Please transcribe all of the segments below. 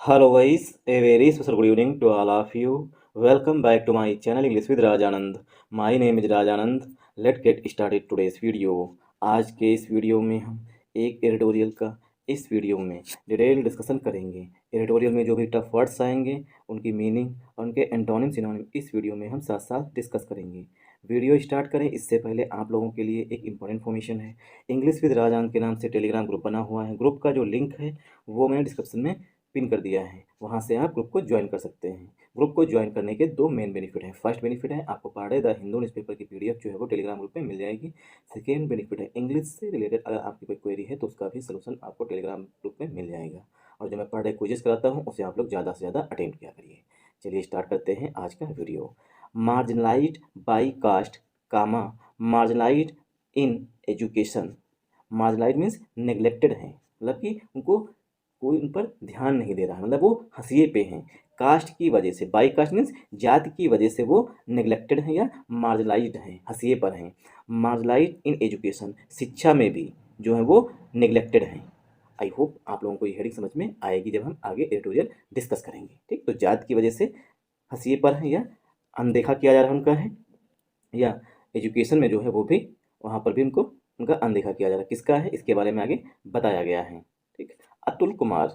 Hello guys, a very special good evening to all of you. Welcome back to my channel English with Rajanand. My name is Rajanand. Let's get started today's video. आज के इस video में हम एक editorial का इस video में detail discussion करेंगे। एडिटोरियल में जो भी टफ वर्ड्स आएंगे उनकी मीनिंग और उनके एंटोनिम सिनोनिम इस वीडियो में हम साथ साथ डिस्कस करेंगे। वीडियो स्टार्ट करें इससे पहले आप लोगों के लिए एक इम्पॉर्टेंट इन्फॉर्मेशन है। इंग्लिश विद राजान के नाम से टेलीग्राम ग्रुप बना हुआ है। ग्रुप का जो लिंक है वो मैंने डिस्क्रिप्शन में पिन कर दिया है, वहाँ से आप ग्रुप को ज्वाइन कर सकते हैं। ग्रुप को ज्वाइन करने के दो मेन बेनिफिट हैं। फर्स्ट बेनिफिट है आपको पढ़े द हिंदू न्यूज़पेपर की पीडीएफ जो है वो टेलीग्राम ग्रुप में मिल जाएगी। सेकेंड बेनिफिट है इंग्लिश से रिलेटेड अगर आपकी कोई क्वेरी है तो उसका भी सलूशन आपको टेलीग्राम ग्रुप में मिल जाएगा। और जो मैं पर डे क्विजेस कराता हूँ उसे आप लोग ज़्यादा से ज़्यादा अटेंड किया करिए। चलिए स्टार्ट करते हैं आज का video. Marginalised by caste comma marginalised in education. Marginalised means neglected हैं, मतलब कि उनको कोई उन पर ध्यान नहीं दे रहा है, मतलब वो हंसिए पे हैं। कास्ट की वजह से, बाई कास्ट मीन्स जाति की वजह से वो नेग्लेक्टेड हैं या मार्जिनलाइज्ड हैं, हंसिए पर हैं। मार्जिनलाइज्ड इन एजुकेशन, शिक्षा में भी जो है वो नेग्लेक्टेड हैं। आई होप आप लोगों को ये हेडिंग समझ में आएगी जब हम आगे एडिटोरियल डिस्कस करेंगे। ठीक, तो जाति की वजह से हंसिए पर हैं या अनदेखा किया जा रहा है उनका है, या एजुकेशन में जो है वो भी वहाँ पर भी उनको उनका अनदेखा किया जा रहा है। किसका है इसके बारे में आगे बताया गया है। ठीक, अतुल कुमार।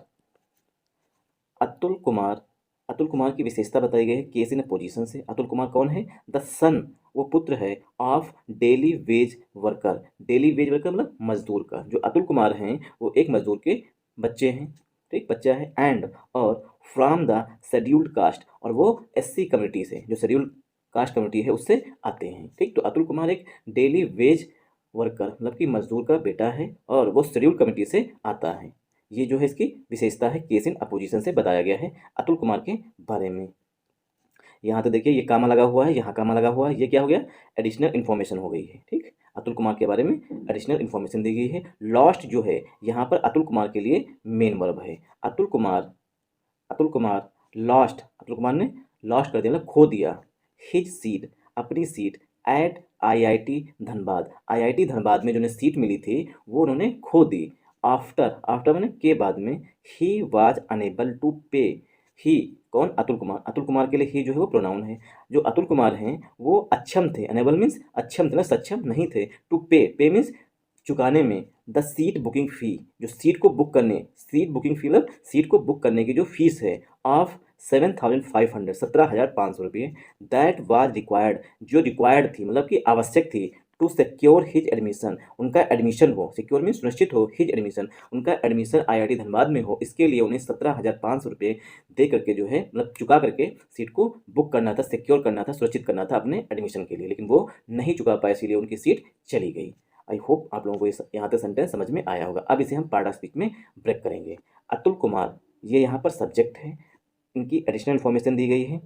अतुल कुमार अतुल कुमार की विशेषता बताई गई है केस इन पोजीशन से। अतुल कुमार कौन है? द सन, वो पुत्र है of daily veg worker. Daily veg worker मतलब मजदूर का। जो अतुल कुमार हैं वो एक मजदूर के बच्चे हैं, ठीक बच्चा है। एंड और फ्रॉम द शेड्यूल्ड कास्ट, और वो एससी कम्युनिटी से, जो शेड्यूल्ड कास्ट कम्युनिटी है उससे आते हैं। ठीक, तो अतुल कुमार एक डेली वेज वर्कर मतलब कि मजदूर का बेटा है और वो शेड्यूल्ड कम्युनिटी से आता है। ये जो है इसकी विशेषता है, केस इन अपोजिशन से बताया गया है अतुल कुमार के बारे में। यहाँ तो देखिए ये कामा लगा हुआ है, यहाँ कामा लगा हुआ है, ये क्या हो गया? एडिशनल इन्फॉर्मेशन हो गई है। ठीक, अतुल कुमार के बारे में एडिशनल इन्फॉर्मेशन दी गई है। लॉस्ट जो है यहाँ पर अतुल कुमार के लिए मेन वर्ब है। अतुल कुमार लॉस्ट, अतुल कुमार ने लॉस्ट कर दिया मतलब खो दिया। हिज सीट, अपनी seat eight IIT Dhanbad, IIT Dhanbad में जो उन्हें सीट मिली थी वो उन्होंने खो दी। आफ्टर, आफ्टर मैंने के बाद में, ही वाज अनेबल टू पे। ही कौन? अतुल कुमार। अतुल कुमार के लिए ही जो है वो प्रोनाउन है। जो अतुल कुमार हैं वो अक्षम थे, अनेबल मीन्स अक्षम थे ना, सक्षम नहीं थे। टू पे, पे मीन्स चुकाने में। द सीट बुकिंग फ़ी, जो सीट को बुक करने, सीट बुकिंग फ़ी मतलब सीट को बुक करने की जो फीस है ऑफ 7,500, 17,500 रुपये। दैट वाज रिक्वायर्ड, जो रिक्वायर्ड थी मतलब कि आवश्यक थी। टू सिक्योर हिज एडमिशन, उनका एडमिशन हो, सिक्योर मीन सुनिश्चित हो, हिज एडमिशन उनका एडमिशन आईआईटी धनबाद में हो, इसके लिए उन्हें 17,500 रुपये दे करके जो है मतलब चुका करके सीट को बुक करना था, सिक्योर करना था, सुरक्षित करना था अपने एडमिशन के लिए, लेकिन वो नहीं चुका पाए, इसीलिए उनकी सीट चली गई। आई होप आप लोगों को यहाँ तक सेंटेंस समझ में आया होगा। अब इसे हम पार्ट ऑफ स्पीच में ब्रेक करेंगे। अतुल कुमार ये यहाँ पर सब्जेक्ट है, इनकी एडिशनल इन्फॉर्मेशन दी गई है।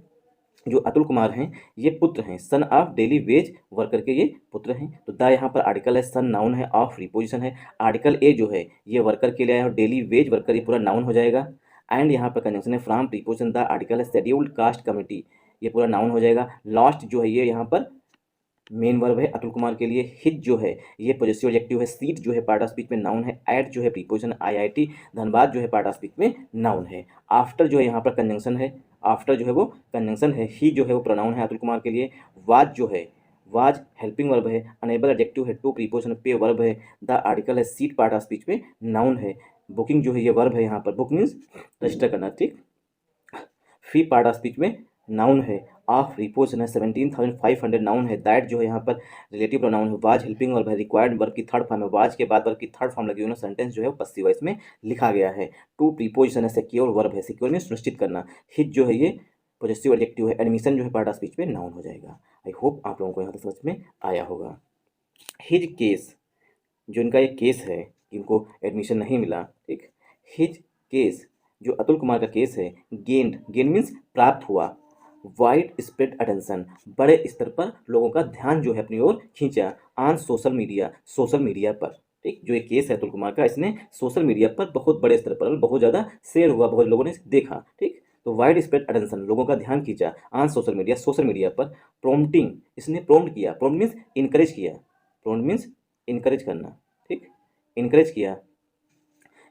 जो अतुल कुमार हैं ये पुत्र हैं, son of daily veg worker के ये पुत्र हैं। तो द यहाँ पर आर्टिकल है, सन नाउन है, ऑफ प्रीपोजिशन है। आर्टिकल ए जो है ये वर्कर के लिए आया और डेली वेज वर्कर ये पूरा नाउन हो जाएगा। एंड यहाँ पर कंजंक्शन है फ्रॉम प्रीपोजिशन। द आर्टिकल है शेड्यूल्ड कास्ट कम्युनिटी, ये पूरा नाउन हो जाएगा। लास्ट जो है ये यहाँ पर मेन वर्ब है अतुल कुमार के लिए। हिज जो है ये पॉजेसिव एडजेक्टिव है। सीट जो है पार्ट ऑफ स्पीच में नाउन है। एट जो है प्रीपोजिशन। आईआईटी धनबाद जो है पार्ट ऑफ स्पीच में नाउन है। आफ्टर जो है यहाँ पर कंजंक्शन है, आफ्टर जो है वो कंजंक्शन है। ही जो है वो प्रोनाउन है अतुल कुमार के लिए। वाज जो है, वाज हेल्पिंग वर्ब है। अनेबल एडजेक्टिव है। टू प्रीपोजिशन पे वर्ब है। द आर्टिकल है, सीट पार्ट ऑफ स्पीच में नाउन है। बुकिंग जो है ये वर्ब है यहाँ पर, बुक मीन्स रजिस्टर करना। ठीक, फी पार्ट ऑफ स्पीच में नाउन है। ऑफ प्रीपोजिशन है। 17,500 नाउन है। दैट जो है यहाँ पर रिलेटिव प्रोनाउन है। वाज हेल्पिंग वर्ब है। रिक्वायर्ड वर्ब की थर्ड फॉर्म है। वाज के बाद वर्ब की थर्ड फॉर्म लगी हुई है। सेंटेंस जो है वो पस्सिव वॉइस में लिखा गया है। टू प्रीपोजिशन है। सिक्योर वर्ब है। सिक्योर में सुनिश्चित करना। हिज जो है ये पॉजिटिव एडजेक्टिव है। एडमिशन जो है पार्ट ऑफ स्पीच में नाउन हो जाएगा। आई होप आप लोगों को यहाँ तक समझ में आया होगा। हिज केस, जो इनका एक केस है, इनको एडमिशन नहीं मिला। ठीक, हिज केस जो अतुल कुमार का केस है, गेंड, गेंड मीन्स प्राप्त हुआ। वाइड स्प्रेड अटेंशन, बड़े स्तर पर लोगों का ध्यान जो है अपनी ओर खींचा। On social media, social media पर। ठीक, जो एक केस है अतुल कुमार का, इसने सोशल मीडिया पर बहुत बड़े स्तर पर बहुत ज़्यादा शेयर हुआ, बहुत लोगों ने इसे देखा। ठीक, तो वाइड स्प्रेड अटेंशन, लोगों का ध्यान खींचा। On social media, social media पर। प्रोम्प्टिंग, इसने प्रोम्प्ट किया। प्रोम्प्ट मीन्स इनकरेज किया। प्रोम्प्ट मीन्स इनकरेज करना। ठीक, इनकरेज किया,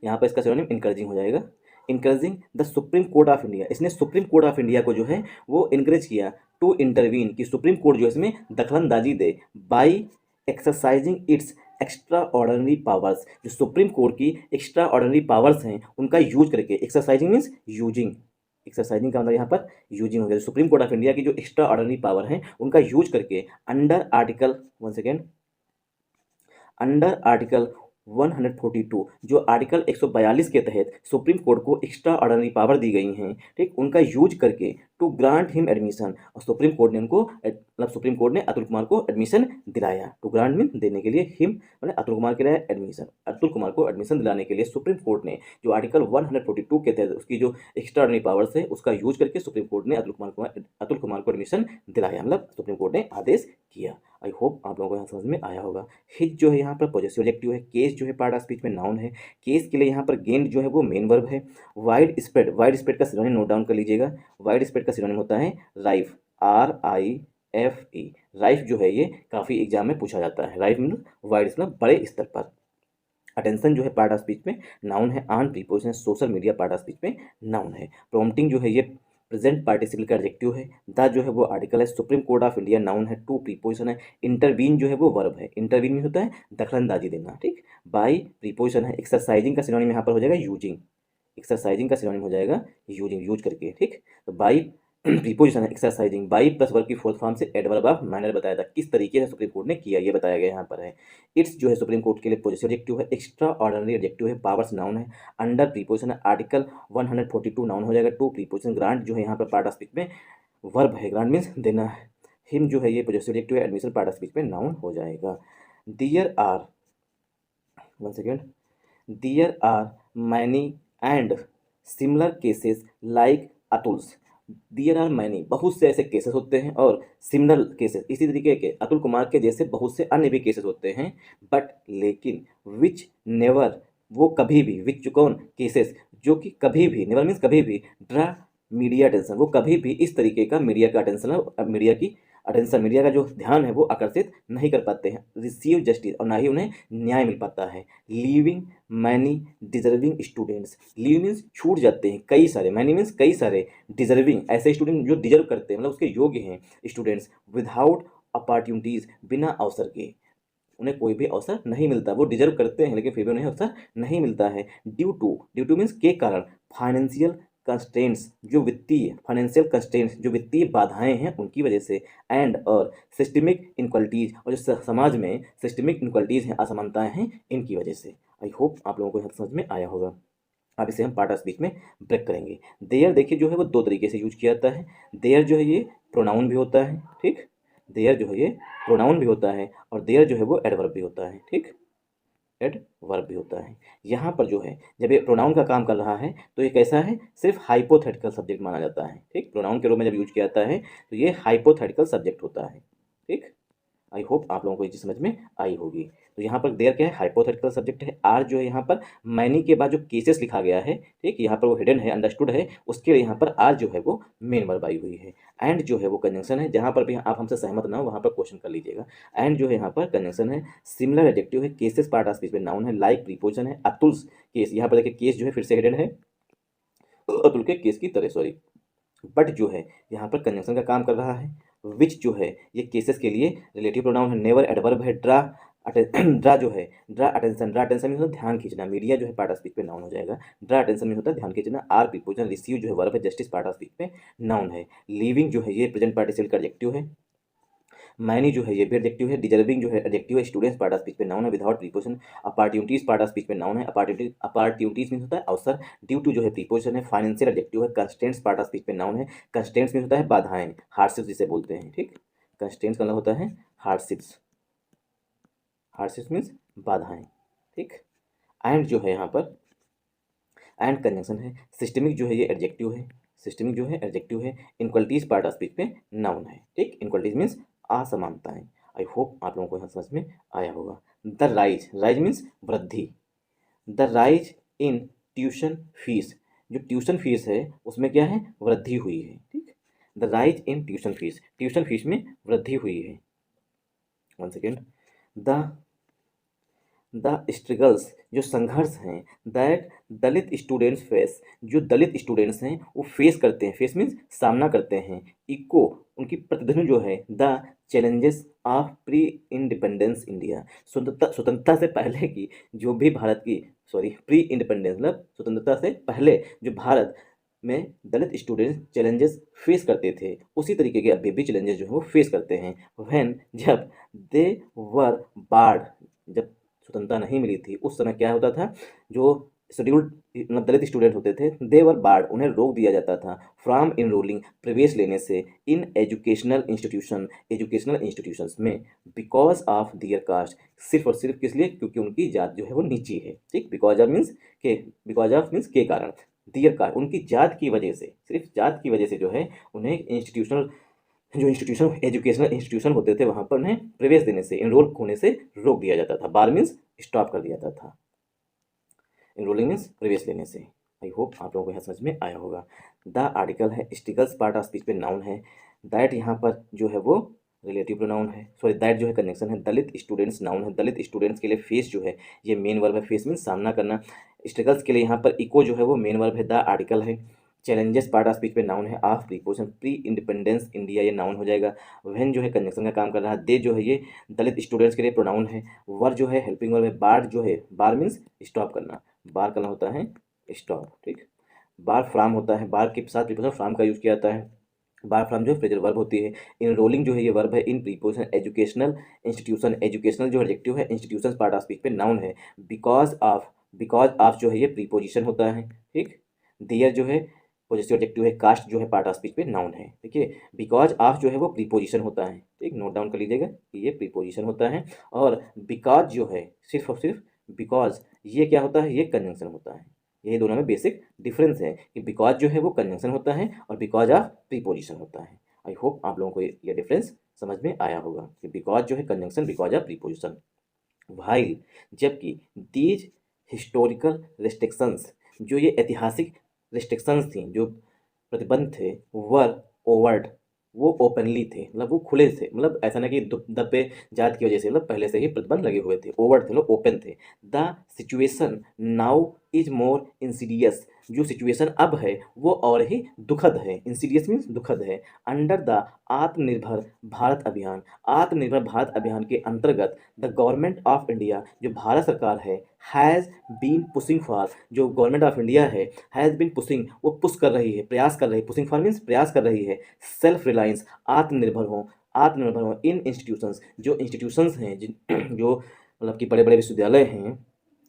यहाँ पर इसका सिनोनिम इनकरेजिंग हो जाएगा। Encouraging the supreme court of India, इसने सुप्रीम कोर्ट ऑफ इंडिया को जो है वो इंकरेज किया टू इंटरवीन, कि सुप्रीम कोर्ट जो है इसमें दखलंदाजी दे, by exercising its extraordinary powers, जो सुप्रीम कोर्ट की एक्स्ट्रा ऑर्डनरी पावर्स हैं उनका यूज करके, एक्सरसाइजिंग मीन्स यूजिंग, एक्सरसाइजिंग का मतलब यहाँ पर यूजिंग हो गया, सुप्रीम कोर्ट ऑफ इंडिया की जो एक्स्ट्रा ऑर्डनरी पावर हैं उनका यूज करके under article, one second, under article 142, जो आर्टिकल 142 के तहत सुप्रीम कोर्ट को एक्स्ट्रा ऑर्डनरी पावर दी गई हैं, ठीक, उनका यूज करके टू ग्रांट हिम एडमिशन, और सुप्रीम कोर्ट ने उनको मतलब सुप्रीम कोर्ट ने अतुल कुमार को एडमिशन दिलाया, टू ग्रांट मीन देने के लिए, हिम मतलब अतुल कुमार के लिए एडमिशन, अतुल कुमार को एडमिशन दिलाने के लिए सुप्रीम कोर्ट ने जो आर्टिकल 142 के तहत उसकी जो एक्स्ट्रा ऑर्डनरी पावर्स है उसका यूज करके सुप्रीम कोर्ट ने अतुल कुमार को एडमिशन दिलाया, मतलब सुप्रीम कोर्ट ने आदेश किया। आई होप आप लोगों को यहाँ समझ में आया होगा। हिज जो है यहाँ पर पॉजिटिव एडजेक्टिव है, केस जो है पार्ट ऑफ स्पीच में नाउन है, केस के लिए यहाँ पर गेंद जो है वो मेन वर्ब है। वाइड स्प्रेड का सिनोनिम नोट डाउन कर लीजिएगा, वाइड स्प्रेड का सिनोनिम होता है राइफ, RIFE, राइफ जो है ये काफ़ी एग्जाम में पूछा जाता है, राइफ मतलब वाइड मतलब बड़े स्तर पर। अटेंशन जो है पार्ट ऑफ स्पीच में नाउन है, on preposition, social media part of speech में नाउन है। प्रॉम्प्टिंग जो है ये प्रेजेंट पार्टिसिपल का एडजेक्टिव है, द जो है वो आर्टिकल है, supreme court of India noun है, टू प्रीपोजिशन है, इंटरवीन जो है वो वर्ब है, इंटरवीन में होता है दखलंदाजी देना, ठीक, बाई प्रीपोजिशन है, एक्सरसाइजिंग का सिनोनिम यहाँ पर हो जाएगा यूजिंग, एक्सरसाइजिंग का सिनोनिम हो जाएगा यूजिंग, यूज करके, ठीक, तो बाई प्रीपोजिशन है एक्सरसाइजिंग, बाई प्लस वर्ब की फोर्थ फॉर्म से एडवर्ब ऑफ मैनर बताया था, किस तरीके से सुप्रीम कोर्ट ने किया ये बताया गया यहाँ पर है। इट्स जो है सुप्रीम कोर्ट के लिए पॉजिटिव एडजेक्टिव है, एक्स्ट्रा ऑर्डिनरी एडजेक्टिव है, पावर्स नाउन है, अंडर प्रीपोजिशन है, आर्टिकल 142 नाउन हो जाएगा, टू प्रीपोजिशन, ग्रांट जो है यहाँ पर पार्ट ऑफ स्पीच में वर्ब है, ग्रांट मीन्स देना है, हिम जो है ये पॉजिटिव एडजेक्टिव है, एडमिशन पार्ट ऑफ स्पीच में नाउन हो जाएगा। There are, one second, there are many and similar cases like Atul's, there are many बहुत से ऐसे केसेस होते हैं, और सिमिलर केसेस इसी तरीके के अतुल कुमार के जैसे बहुत से अन्य भी केसेस होते हैं, बट लेकिन विच नेवर, वो कभी भी, विच कौन, केसेस जो कि कभी भी, नेवर मीन्स कभी भी, ड्रा मीडिया अटेंशन, वो कभी भी इस तरीके का मीडिया का अटेंशन, मीडिया की अटेंशन, मीडिया का जो ध्यान है वो आकर्षित नहीं कर पाते हैं, रिसीव जस्टिस, और ना ही उन्हें न्याय मिल पाता है। Leaving many deserving students, leave means छूट जाते हैं कई सारे, मैनी मीन्स कई सारे, डिजर्विंग ऐसे स्टूडेंट जो डिजर्व करते हैं मतलब उसके योग्य हैं स्टूडेंट्स, विदाउट अपॉर्चुनिटीज़, बिना अवसर के, उन्हें कोई भी अवसर नहीं मिलता, वो डिजर्व करते हैं लेकिन फिर भी उन्हें अवसर नहीं मिलता है। ड्यू टू मीन्स के कारण, फाइनेंशियल कंस्ट्रेंट्स जो वित्तीय, फाइनेंशियल कंस्ट्रेंट्स जो वित्तीय बाधाएं हैं उनकी वजह से, एंड और सिस्टमिक इनक्वालिटीज़, और जो समाज में सिस्टमिक इनक्वालिटीज़ हैं, असमानताएं हैं, इनकी वजह से। आई होप आप लोगों को यहाँ समझ में आया होगा। अब इसे हम पार्ट ऑफ स्पीच में ब्रेक करेंगे। देयर देखिए जो है वो दो तरीके से यूज किया जाता है, देयर जो है ये प्रोनाउन भी होता है, ठीक, देयर जो है ये प्रोनाउन भी होता है, और देयर जो है वो एडवर्ब भी होता है, ठीक, एडवर्ब भी होता है। यहाँ पर जो है जब ये प्रोनाउन का काम कर रहा है तो ये कैसा है, सिर्फ हाइपोथेटिकल सब्जेक्ट माना जाता है, ठीक, प्रोनाउन के रूप में जब यूज किया जाता है तो ये हाइपोथेटिकल सब्जेक्ट होता है, ठीक। आई होप आप लोगों को ये चीज़ समझ में आई होगी। तो यहाँ पर देयर क्या है, हाइपोथेटिकल सब्जेक्ट है। आर जो है यहाँ पर मैनी के बाद जो केसेस लिखा गया है, ठीक, यहाँ पर वो हिडन है, अंडरस्टूड है, उसके लिए यहाँ पर आर जो है वो मेन वर्ब आई हुई है। एंड जो है वो कंजंक्शन है, जहाँ पर भी आप हमसे सहमत ना हो वहाँ पर क्वेश्चन कर लीजिएगा। एंड जो है यहाँ पर कंजंक्शन है, सिमिलर एडजेक्टिव है, केसेस पार्ट ऑफ स्पीच में नाउन है, लाइक प्रीपोजिशन है, अतुल्स केस, यहाँ पर देखिए केस जो है फिर से हिडन है, अतुल के केस की तरह, सॉरी, बट जो है यहाँ पर कंजंक्शन का काम कर रहा है। विच जो है ये केसेस के लिए रिलेटिव प्रोनाउन है, नेवर एडवर्ब है, ड्रा ड्रा जो है, ड्रा अटेंशन में होता है ध्यान खींचना, मीडिया जो है पार्ट ऑफ स्पीच पे नाउन हो जाएगा, ड्रा अटेंशन में होता है ध्यान खींचना। आर प्रीपोजिशन, रिसीव जो है वर्ब है, जस्टिस पार्ट ऑफ स्पीच पे नाउन है। लीविंग जो है ये प्रेजेंट पार्टिसिपल का एडजेक्टिव है। मैनी जो है ये भी एडजेक्टिव है। डिजर्विंग जो है एडजेक्टिव है। स्टूडेंट्स पार्ट ऑफ स्पीच पे नाउन है without preposition. Opportunities part of speech पे नाउन है। अपॉर्चुनिटीज मीन होता है अवसर। ड्यू टू जो है प्रीपोजिशन है। फाइनेंशियल एडजेक्टिव है। कंस्ट्रेंट्स पार्ट ऑफ स्पीच पे नाउन है। कंस्ट्रेंट्स मीन होता है बाधाएं, हार्डशिप्स जिसे बोलते हैं, ठीक। कंस्ट्रेंट्स का मतलब होता है हार्डशिप्स, हार्डशिप्स मीन्स बाधाएं, ठीक। एंड जो है यहाँ पर एंड कंजंक्शन है। सिस्टमिक जो है ये एडजेक्टिव है, सिस्टमिक जो है एडजेक्टिव है। इनक्वालिटीज पार्ट ऑफ स्पीच पे नाउन है, ठीक। इनक्वालिटीज मीन्स असमानताएं। आई होप आप लोगों को यहाँ समझ में आया होगा। द राइज, राइज मीन्स वृद्धि। The rise in tuition fees, जो ट्यूशन फीस है उसमें क्या है, वृद्धि हुई है, ठीक। The rise in tuition fees में वृद्धि हुई है। One second. The the struggles जो संघर्ष हैं दैट दलित स्टूडेंट्स फेस जो दलित स्टूडेंट्स हैं वो फेस करते हैं, फेस मीन्स सामना करते हैं, इको उनकी प्रतिध्वनि जो है the challenges of pre independence India स्वतंत्रता से पहले की जो भी भारत की प्री इंडिपेंडेंस मतलब स्वतंत्रता से पहले जो भारत में दलित स्टूडेंट्स चैलेंजेस फेस करते थे उसी तरीके के अभी भी चैलेंजेस जो है वो फेस करते हैं व्हेन जब दे वर बार्ड जब स्वतंत्रता नहीं मिली थी उस समय क्या होता था जो शेड्यूल्ड मतलब दलित स्टूडेंट होते थे दे वर बार्ड उन्हें रोक दिया जाता था फ्रॉम इनरोलिंग प्रवेश लेने से इन एजुकेशनल इंस्टीट्यूशंस में बिकॉज ऑफ दियर कास्ट सिर्फ और सिर्फ किस लिए क्योंकि उनकी जात जो है वो नीची है ठीक बिकॉज ऑफ मीन्स के बिकॉज ऑफ मीन्स के कारण दियर कास्ट उनकी जात की वजह से सिर्फ जात की वजह से जो है उन्हें इंस्टीट्यूशन एजुकेशनल इंस्टीट्यूशन होते थे वहाँ पर उन्हें प्रवेश देने से इनरोल होने से रोक दिया जाता था बार मीन्स स्टॉप कर दिया जाता था इनरोलिंग मीन्स प्रवेश लेने से। आई होप आप लोगों को यह समझ में आया होगा। द आर्टिकल है स्टिकल्स पार्ट ऑफ स्पीच पे नाउन है दैट यहाँ पर जो है वो रिलेटिव प्रोनाउन है दैट जो है कनेक्शन है दलित स्टूडेंट्स नाउन है दलित स्टूडेंट्स के लिए फेस जो है ये मेन वर्ब है फेस मीन्स सामना करना स्ट्रगल्स के लिए यहाँ पर इको जो है वो मेन वर्ब है द आर्टिकल है चैलेंजेस पार्ट ऑफ स्पीच पे नाउन है of preposition pre independence India ये नाउन हो जाएगा व्हेन जो है कंजंक्शन का काम कर रहा है दे जो है ये दलित स्टूडेंट्स के लिए प्रोनाउन है वर जो है हेल्पिंग वर्ब है बार जो है बार मीन्स स्टॉप करना बार करना होता है स्टॉप ठीक बार फ्राम होता है बार के साथ प्रीपोजिशन फ्राम का यूज किया जाता है बार फ्राम जो है फ्रेजल वर्ब होती है इनरोलिंग जो है ये वर्ब है इन प्रीपोजिशन एजुकेशनल जो एडजेक्टिव है इंस्टीट्यूशन पार्ट ऑफ स्पीच पे नाउन है बिकॉज ऑफ जो है ये प्रीपोजिशन होता है ठीक देयर जो है पॉजिटिव एडजेक्टिव है कास्ट जो है पार्ट ऑफ स्पीच पे नाउन है ठीक है बिकॉज ऑफ जो है वो प्रीपोजिशन होता है ठीक नोट डाउन कर लीजिएगा कि ये प्रीपोजिशन होता है और बिकॉज जो है सिर्फ और सिर्फ बिकॉज ये क्या होता है ये कंजंक्शन होता है ये दोनों में बेसिक डिफरेंस है कि बिकॉज जो है वो कंजंक्शन होता है और बिकॉज ऑफ प्रीपोजिशन होता है। आई होप आप लोगों को ये डिफरेंस समझ में आया होगा कि बिकॉज जो है conjunction because of preposition while जबकि दीज हिस्टोरिकल रिस्ट्रिक्शंस जो ये ऐतिहासिक रिस्ट्रिक्शंस थी जो प्रतिबंध थे वर ओवर्ड वो ओपनली थे मतलब वो खुले थे मतलब ऐसा ना कि दबे जात की वजह से मतलब पहले से ही प्रतिबंध लगे हुए थे ओवर्ड थे मतलब ओपन थे the situation now is more Insidious जो सिचुएशन अब है वो और ही दुखद है इंसीडियस मीन्स दुखद है अंडर द आत्मनिर्भर भारत अभियान के अंतर्गत द गवर्नमेंट ऑफ इंडिया जो भारत सरकार है हैज़ बीन पुशिंग फॉर जो गवर्नमेंट ऑफ इंडिया है हैज़ बीन पुशिंग वो पुश कर रही है प्रयास कर रही है पुशिंग फॉर मीन्स प्रयास कर रही है सेल्फ रिलायंस आत्मनिर्भर हो इन इंस्टीट्यूशंस जो इंस्टीट्यूशंस हैं जिन जो मतलब कि बड़े बड़े विश्वविद्यालय हैं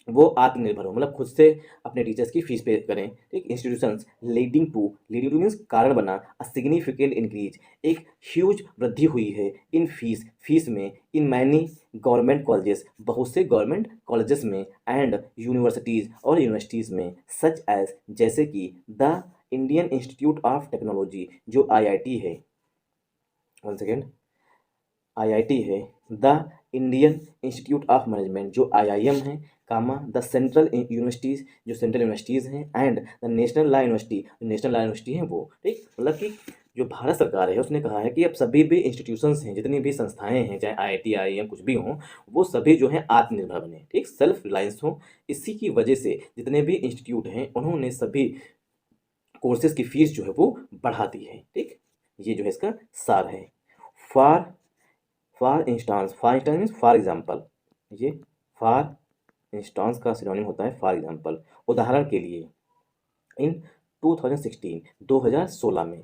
वो आत्मनिर्भर हो मतलब खुद से अपने टीचर्स की फीस पे करें ठीक इंस्टीट्यूशंस लीडिंग टू मीन्स कारण बना अ सिग्निफिकेंट इंक्रीज एक ह्यूज वृद्धि हुई है इन फीस में इन मैनी गवर्नमेंट कॉलेजेस बहुत से गवर्नमेंट कॉलेजेस में एंड यूनिवर्सिटीज़ और यूनिवर्सिटीज़ में सच एज जैसे कि the Indian institute of technology जो आईआईटी है वन सेकेंड आईआईटी है the Indian institute of management जो आईआईएम है कामा द सेंट्रल यूनिवर्सिटीज़ जो सेंट्रल यूनिवर्सिटीज़ हैं and the national law university हैं वो ठीक मतलब कि जो भारत सरकार है उसने कहा है कि अब सभी भी इंस्टीट्यूशंस हैं जितनी भी संस्थाएं हैं चाहे आईआईटी आईआईएम कुछ भी हों वो सभी जो हैं आत्मनिर्भर बने ठीक सेल्फ रिलायंस हों इसी की वजह से जितने भी इंस्टीट्यूट हैं उन्होंने सभी कोर्सेज की फीस जो है वो बढ़ा दी है ठीक ये जो है इसका सार है for instance means for example ये फॉर इंस्टांस का सिनोनिम होता है फॉर एग्जाम्पल उदाहरण के लिए इन 2016 में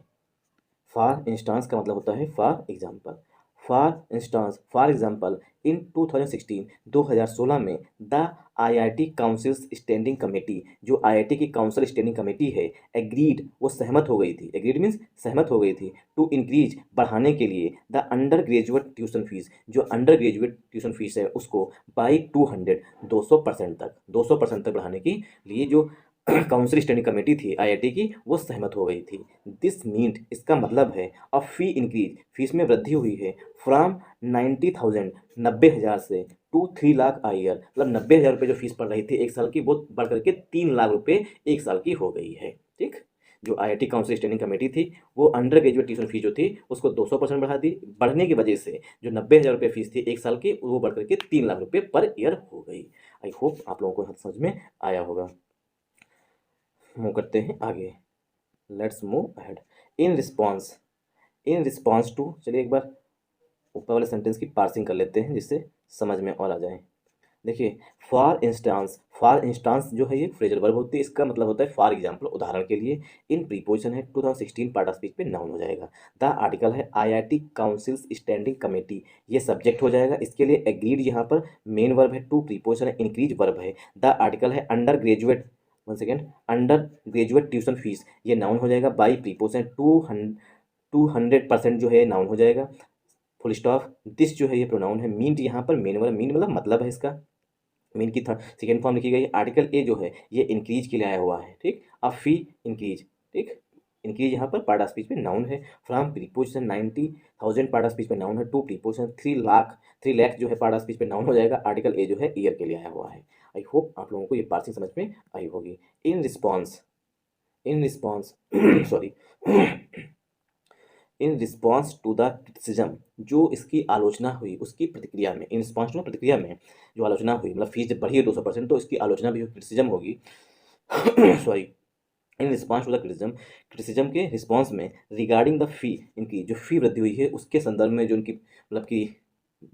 फॉर इंस्टांस का मतलब होता है for example for example in 2016 में the IIT council standing committee जो आईआईटी की काउंसिल स्टैंडिंग कमेटी है एग्रीड वो सहमत हो गई थी एग्रीड मीन्स सहमत हो गई थी टू इंक्रीज बढ़ाने के लिए the under graduate tuition fees जो अंडर ग्रेजुएट ट्यूशन फीस है उसको बाई 200% तक बढ़ाने के लिए जो काउंसिल स्टैंडिंग कमेटी थी आईआईटी की वो सहमत हो गई थी दिस मीन्ट इसका मतलब है अब फी इंक्रीज फीस में वृद्धि हुई है फ्रॉम 90,000 90,000 से टू 3 लाख a ईयर मतलब 90,000 रुपये जो फीस पड़ रही थी एक साल की वो बढ़ करके 3 लाख रुपये एक साल की हो गई है ठीक जो आईआईटी काउंसिल स्टैंडिंग कमेटी थी वो अंडर ग्रेजुएट ट्यूशन फीस जो थी उसको 200% बढ़ा दी बढ़ने की वजह से जो 90,000 रुपये फीस थी एक साल की वो बढ़ करके 3 लाख रुपये पर ईयर हो गई। आई होप आप लोगों को यहाँ समझ में आया होगा। मूव करते हैं आगे, let's move ahead. In response, in response to, चलिए एक बार ऊपर वाले सेंटेंस की पार्सिंग कर लेते हैं जिससे समझ में और आ जाए। देखिए, फॉर इंस्टांस जो है ये फ्रेजल वर्ब होती है, इसका मतलब होता है फॉर एग्जाम्पल, उदाहरण के लिए। इन प्रीपोजिशन है 2016 पार्ट ऑफ स्पीच पे नाउन हो जाएगा। द आर्टिकल है आईआईटी काउंसिल्स स्टैंडिंग कमेटी, ये सब्जेक्ट हो जाएगा। इसके लिए एग्रीड यहाँ पर मेन वर्ब है, टू प्रीपोजिशन है, इंक्रीज वर्ब है। द आर्टिकल है under graduate, one second, under graduate tuition fees, ये नाउन हो जाएगा। बाई प्रीपोजिशन 200% जो है नाउन हो जाएगा। Full stop. दिस जो है ये प्रोनाउन है। मीन यहाँ पर मेन वर्ब, मीन मतलब है इसका, मीन की थर्ड सेकेंड फॉर्म लिखी गई है। आर्टिकल ए जो है ये इंक्रीज के लिए आया हुआ है, ठीक। अब फी इंक्रीज, ठीक। इंक्रीज यहाँ पर पार्ट ऑफ स्पीच में नाउन है। From preposition 90,000 part of speech में नाउन है। टू प्रीपोजिशन 3 लाख जो है पार्ट ऑफ स्पीच में नाउन हो जाएगा। आर्टिकल ए जो है ईयर के लिए आया हुआ है। आई होप आप लोगों को ये पार्सिंग समझ में आई होगी। In response, in response sorry in response to the criticism, जो इसकी आलोचना हुई उसकी प्रतिक्रिया में, इन रिस्पॉन्स टू प्रतिक्रिया में जो आलोचना हुई, मतलब फीस जब बढ़ी है 200% तो इसकी आलोचना भी क्रिटिसिज्म होगी। Sorry, in response to the criticism, criticism के रिस्पॉन्स में रिगार्डिंग द फी, इनकी जो फी वृद्धि हुई है उसके संदर्भ में, जो इनकी मतलब की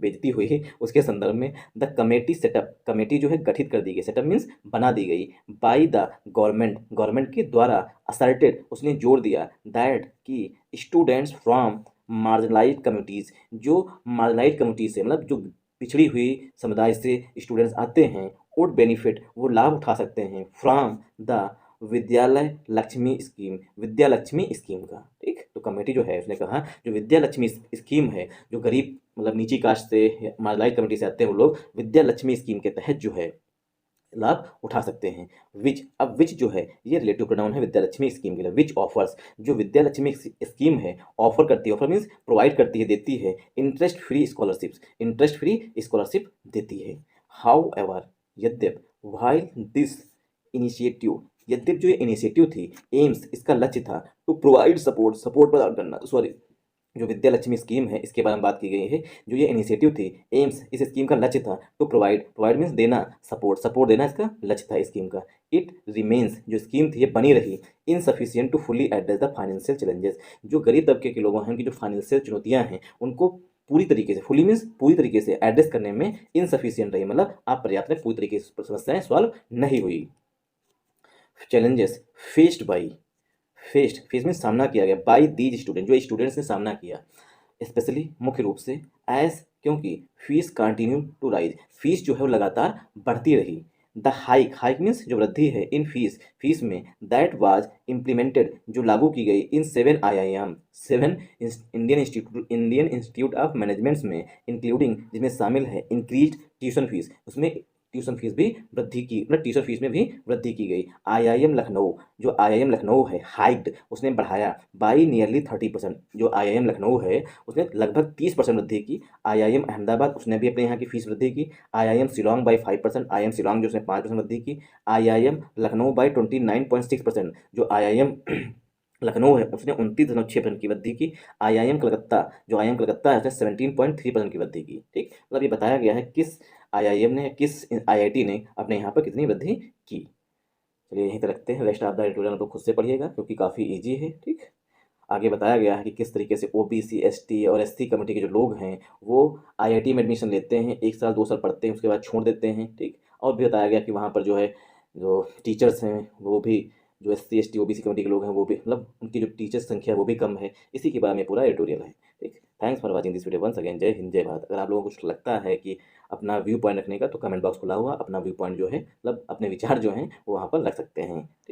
बेइज्जती हुई है उसके संदर्भ में, द कमेटी सेटअप, कमेटी जो है गठित कर दी गई, सेटअप मीन्स बना दी गई, बाय द गवर्नमेंट, गवर्नमेंट के द्वारा, असर्टेड उसने जोर दिया, दैट कि स्टूडेंट्स फ्रॉम मार्जिनलाइज्ड कम्युनिटीज़, जो मार्जिनलाइज्ड कम्युनिटी से मतलब जो पिछड़ी हुई समुदाय से स्टूडेंट्स आते हैं, वुड बेनिफिट वो लाभ उठा सकते हैं, फ्रॉम द विद्यालय लक्ष्मी स्कीम, विद्या लक्ष्मी स्कीम का, ठीक। तो कमेटी जो है उसने कहा जो विद्या लक्ष्मी स्कीम है, जो गरीब मतलब नीची कास्ट से मार्जिनलाइज्ड कम्युनिटी से आते हैं वो लोग विद्या लक्ष्मी स्कीम के तहत जो है लाभ उठा सकते हैं। विच, अब विच जो है ये रिलेटिव प्रोनाउन है विद्या लक्ष्मी स्कीम के लिए। विच ऑफर्स, जो विद्या लक्ष्मी स्कीम है ऑफर करती है, ऑफर मीन्स प्रोवाइड करती है, देती है, interest free scholarships, interest free scholarship देती है। हाउ एवर, यद्यप, वाइल दिस इनिशिएटिव, यद्यप जो ये इनिशिएटिव थी, एम्स इसका लक्ष्य था, टू प्रोवाइड सपोर्ट, सपोर्ट प्रदान करना, सॉरी, जो विद्या लक्ष्मी स्कीम है इसके बारे में बात की गई है। जो ये इनिशिएटिव थी, एम्स, इस स्कीम का लक्ष्य था, टू प्रोवाइड, प्रोवाइड मीन्स देना, सपोर्ट, सपोर्ट देना इसका लक्ष्य था स्कीम का। इट रिमेन्स, जो स्कीम थी ये बनी रही, insufficient to fully address the financial challenges, जो गरीब तबके के लोग हैं उनकी जो फाइनेंशियल चुनौतियाँ हैं उनको पूरी तरीके से, फुली मीन्स पूरी तरीके से एड्रेस करने में इनसफिशियंट रही, मतलब आप पर्याप्त पूरी तरीके से समस्याएं सॉल्व नहीं हुई। Challenges faced by, faced, face में सामना किया गया, बाई दीज स्टूडेंट, जो स्टूडेंट्स ने सामना किया, स्पेशली मुख्य रूप से, एज क्योंकि fees continue to rise, fees जो है वो लगातार बढ़ती रही। द हाइक, हाइक मीन्स जो वृद्धि है, इन फीस, फीस में, दैट वाज इम्प्लीमेंटेड जो लागू की गई, इन 7 IIM, 7 Indian institute of managements में, इंक्लूडिंग जिसमें शामिल है इंक्रीज ट्यूशन फीस, उसमें ट्यूशन फीस भी वृद्धि की, मतलब ट्यूशन फीस में भी वृद्धि की गई। IIM लखनऊ, जो IIM लखनऊ है, हाइक्ड उसने बढ़ाया, बाई नियरली 30%, जो IIM लखनऊ है उसने लगभग 30% वृद्धि की। IIM अहमदाबाद उसने भी अपने यहाँ की फीस वृद्धि की। IIM Shillong by 5%, IIM Shillong जो उसने 5% वृद्धि की। IIM लखनऊ बाई 29.6%, जो IIM लखनऊ है उसने 29.6% की वृद्धि की। IIM कलकत्ता, जो IIM कलकत्ता है उसने 17.3% की वृद्धि की, ठीक। मतलब ये बताया गया है किस IIM ने, किस IIT ने अपने यहाँ पर कितनी वृद्धि की। चलिए यहीं तक रखते हैं, रेस्ट ऑफ द ट्यूटोरियल तो खुद से पढ़िएगा क्योंकि काफ़ी ईजी है, ठीक। आगे बताया गया है कि किस तरीके से OBC ST और SC कम्युनिटी के जो लोग हैं वो IIT में एडमिशन लेते हैं, 1 साल 2 साल पढ़ते हैं उसके बाद छोड़ देते हैं, ठीक। और भी बताया गया कि वहाँ पर जो है जो टीचर्स हैं वो भी, जो SC ST OBC कम्युनिटी के लोग हैं वो भी, मतलब उनकी जो टीचर्स संख्या है वो भी कम है। इसी के बारे में पूरा एडिटोरियल है, ठीक। Thanks for watching this video once again. जय हिंद, जय भारत। अगर आप लोगों को कुछ लगता है कि अपना व्यू पॉइंट रखने का तो कमेंट बॉक्स खुला हुआ, अपना व्यू पॉइंट जो है मतलब अपने विचार जो हैं वो वहाँ पर रख सकते हैं, ठीक।